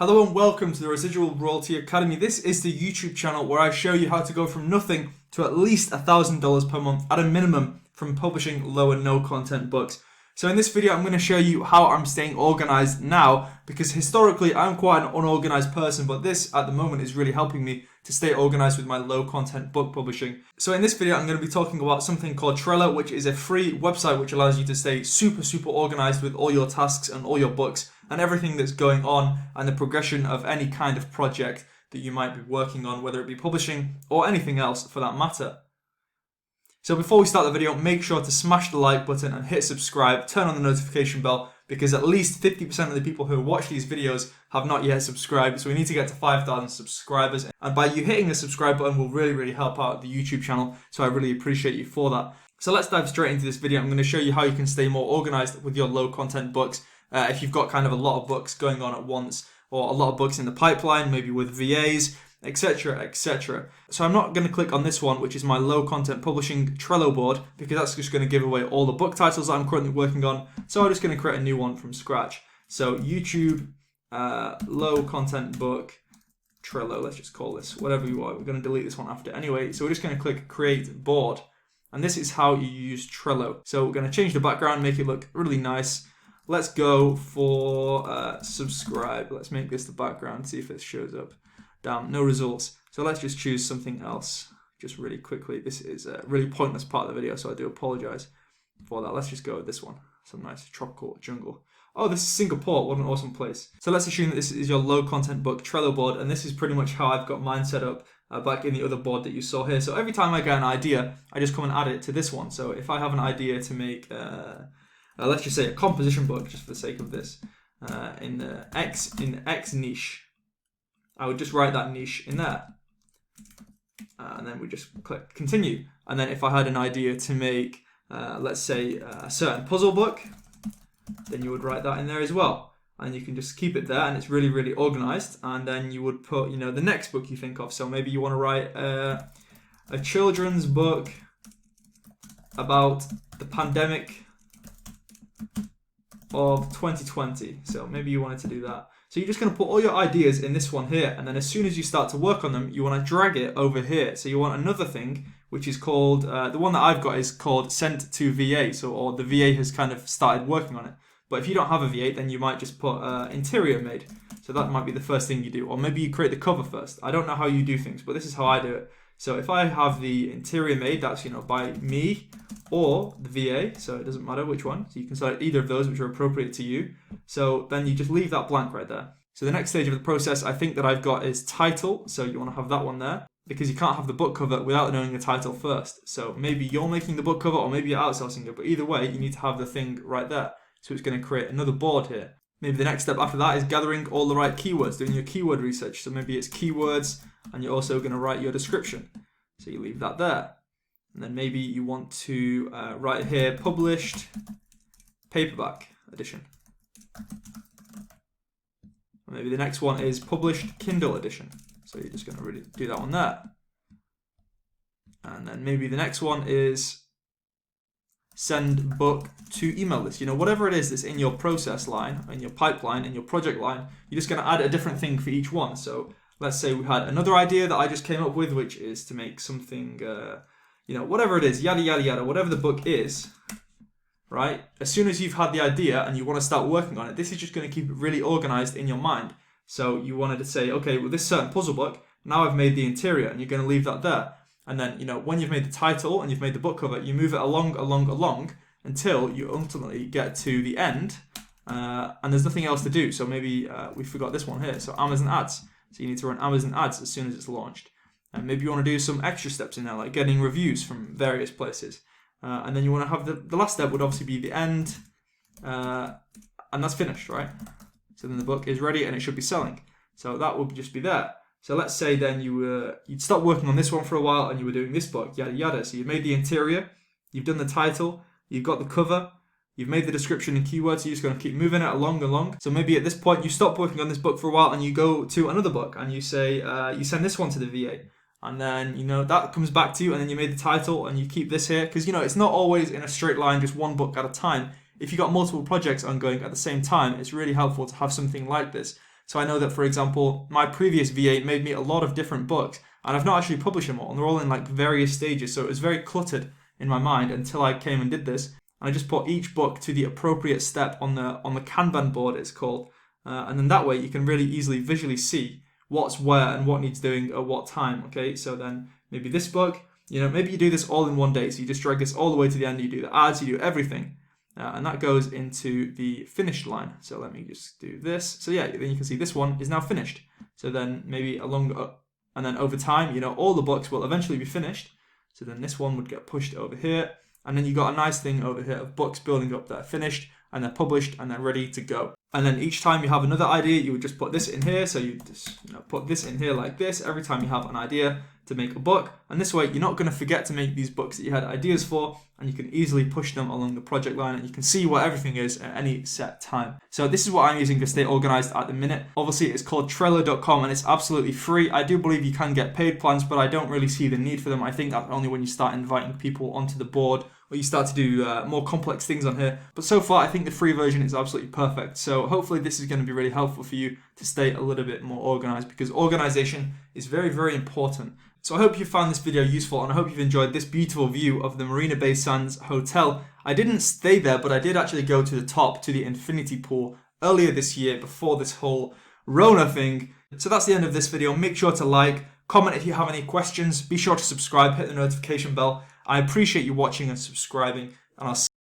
Hello and welcome to the Residual Royalty Academy. This is the YouTube channel where I show you how to go from nothing to at least $1,000 per month at a minimum from publishing low and no content books. So in this video, I'm going to show you how I'm staying organized now, because historically I'm quite an unorganized person, but this at the moment is really helping me to stay organized with my low content book publishing. So in this video, I'm going to be talking about something called Trello, which is a free website which allows you to stay super organized with all your tasks and all your books and everything that's going on and the progression of any kind of project that you might be working on, whether it be publishing or anything else for that matter. So before we start the video, make sure to smash the like button and hit subscribe, turn on the notification bell, because at least 50% of the people who watch these videos have not yet subscribed. So we need to get to 5,000 subscribers. And by you hitting the subscribe button will really help out the YouTube channel. So I really appreciate you for that. So let's dive straight into this video. I'm going to show you how you can stay more organized with your low content books. If you've got kind of a lot of books going on at once, or a lot of books in the pipeline, maybe with VAs, etc. So I'm not going to click on this one, which is my low content publishing Trello board, because that's just going to give away all the book titles that I'm currently working on. So I'm just going to create a new one from scratch. So YouTube low content book Trello, let's just call this whatever you want. We're going to delete this one after anyway. So we're just going to click create board, and this is how you use Trello. So we're going to change the background, make it look really nice. Let's go for subscribe. Let's make this the background, see if it shows up. Damn, no results. So let's just choose something else just really quickly. This is a really pointless part of the video, so I do apologize for that. Let's just go with this one. Some nice tropical jungle. Oh, this is Singapore. What an awesome place. So let's assume that this is your low content book Trello board, and this is pretty much how I've got mine set up back in the other board that you saw here. So every time I get an idea, I just come and add it to this one. So if I have an idea to make let's just say a composition book, just for the sake of this, in the X niche, I would just write that niche in there, and then we just click continue. And then if I had an idea to make, let's say, a certain puzzle book, then you would write that in there as well, and you can just keep it there, and it's really organized. And then you would put, the next book you think of. So maybe you want to write a children's book about the pandemic of 2020. So maybe you wanted to do that. So you're just going to put all your ideas in this one here, and then as soon as you start to work on them, you want to drag it over here. So you want another thing, which is called, the one that I've got is called sent to VA, or the VA has kind of started working on it. But if you don't have a VA, then you might just put interior made. So that might be the first thing you do, or maybe you create the cover first. I don't know how you do things, but this is how I do it. So if I have the interior made, that's by me, or the VA, so it doesn't matter which one. So you can select either of those which are appropriate to you. So then you just leave that blank right there. So the next stage of the process I think that I've got is title. So you want to have that one there, because you can't have the book cover without knowing the title first. So maybe you're making the book cover, or maybe you're outsourcing it, but either way, you need to have the thing right there. So it's going to create another board here. Maybe the next step after that is gathering all the right keywords, doing your keyword research. So maybe it's keywords, and you're also going to write your description. So you leave that there. And then maybe you want to write here, published paperback edition. Or maybe the next one is published Kindle edition. So you're just going to really do that one there. And then maybe the next one is send book to email list. Whatever it is that's in your process line, in your pipeline, in your project line, you're just going to add a different thing for each one. So let's say we had another idea that I just came up with, which is to make something, whatever it is, yada, whatever the book is, right? As soon as you've had the idea and you want to start working on it, this is just going to keep it really organized in your mind. So you wanted to say, okay, well, this certain puzzle book, now I've made the interior, and you're going to leave that there. And then, when you've made the title and you've made the book cover, you move it along until you ultimately get to the end, and there's nothing else to do. So maybe we forgot this one here. So Amazon ads. So you need to run Amazon ads as soon as it's launched. And maybe you want to do some extra steps in there, like getting reviews from various places. And then you want to have the last step would obviously be the end, and that's finished, right? So then the book is ready and it should be selling. So that would just be there. So let's say then you'd stop working on this one for a while and you were doing this book, yada. So you made the interior, you've done the title, you've got the cover, you've made the description and keywords, so you're just going to keep moving it along. So maybe at this point you stop working on this book for a while and you go to another book and you say, you send this one to the VA. And then, that comes back to you, and then you made the title and you keep this here. Because, it's not always in a straight line, just one book at a time. If you've got multiple projects ongoing at the same time, it's really helpful to have something like this. So I know that, for example, my previous V8 made me a lot of different books, and I've not actually published them all, and they're all in like various stages. So it was very cluttered in my mind until I came and did this. And I just put each book to the appropriate step on the Kanban board, it's called. And then that way you can really easily visually see what's where and what needs doing at what time. Okay, so then maybe this book, maybe you do this all in one day. So you just drag this all the way to the end, you do the ads, you do everything. And that goes into the finished line. So let me just do this. So yeah, then you can see this one is now finished. So then maybe and then over time, all the books will eventually be finished. So then this one would get pushed over here. And then you got a nice thing over here of books building up that are finished and they're published and they're ready to go. And then each time you have another idea, you would just put this in here. So you just put this in here like this every time you have an idea to make a book. And this way, you're not going to forget to make these books that you had ideas for, and you can easily push them along the project line, and you can see where everything is at any set time. So this is what I'm using to stay organized at the minute. Obviously, it's called Trello.com, and it's absolutely free. I do believe you can get paid plans, but I don't really see the need for them. I think that's only when you start inviting people onto the board, or you start to do more complex things on here. But so far, I think the free version is absolutely perfect. So hopefully this is going to be really helpful for you to stay a little bit more organized, because organization is very, very important. So I hope you found this video useful, and I hope you've enjoyed this beautiful view of the Marina Bay Sands Hotel. I didn't stay there, but I did actually go to the top, to the infinity pool, earlier this year before this whole Rona thing. So that's the end of this video. Make sure to like, comment if you have any questions. Be sure to subscribe, hit the notification bell. I appreciate you watching and subscribing, and I'll see you